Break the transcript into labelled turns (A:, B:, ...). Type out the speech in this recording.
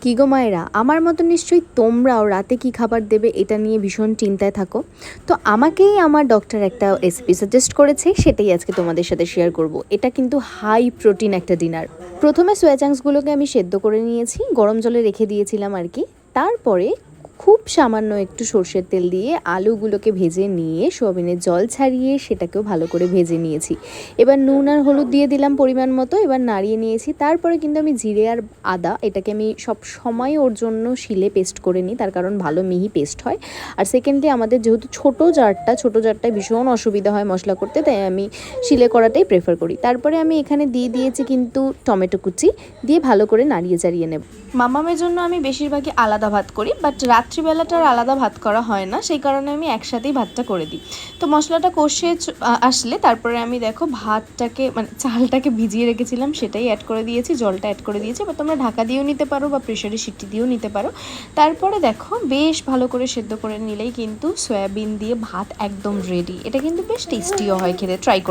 A: কি গো মায়েরা, আমার মতো নিশ্চয়ই তোমরাও রাতে কি খাবার দেবে এটা নিয়ে ভীষণ চিন্তায় থাকো। তো আমাকেই আমার ডক্টর একটা রেসিপি সাজেস্ট করেছে, সেটাই আজকে তোমাদের সাথে শেয়ার করব। এটা কিন্তু হাই প্রোটিন একটা ডিনার। প্রথমে সোয়া চাংসগুলোকে আমি সেদ্ধ করে নিয়েছি, গরম জলে রেখে দিয়েছিলাম আর কি। তারপরে খুব সামান্য একটু সর্ষের তেল দিয়ে আলুগুলোকে ভেজে নিয়ে সোয়াবিনের জল ছাড়িয়ে সেটাকেও ভালো করে ভেজে নিয়েছি। এবার নুন আর হলুদ দিয়ে দিলাম পরিমাণ মতো, এবার নাড়িয়ে নিয়েছি। তারপরে কিন্তু আমি জিরে আর আদা এটাকে আমি সব সময় ওর জন্য শিলে পেস্ট করে নিই, তার কারণ ভালো মিহি পেস্ট হয়। আর সেকেন্ডলি আমাদের যেহেতু ছোটো জারটায় ভীষণ অসুবিধা হয় মশলা করতে, তাই আমি শিলে করাটাই প্রেফার করি। তারপরে আমি এখানে দিয়ে দিয়েছি কিন্তু টমেটো কুচি, দিয়ে ভালো করে নাড়িয়ে চাড়িয়ে নেব। মামামের জন্য আমি বেশিরভাগই আলাদা ভাত করি, বাট রাত্রিবেলাটার আলাদা ভাত করা হয় না, সেই কারণে আমি একসাথেই ভাতটা করে দিই। তো মশলাটা কষে আসলে তারপরে আমি দেখো ভাতটাকে মানে চালটাকে ভিজিয়ে রেখেছিলাম সেটাই অ্যাড করে দিয়েছি, জলটা অ্যাড করে দিয়েছি। বা তোমরা ঢাকা দিয়েও নিতে পারো বা প্রেশারে সিটি দিয়েও নিতে পারো। তারপরে দেখো বেশ ভালো করে সেদ্ধ করে নিলেই কিন্তু সয়াবিন দিয়ে ভাত একদম রেডি। এটা কিন্তু বেশ টেস্টিও হয় খেতে, ট্রাই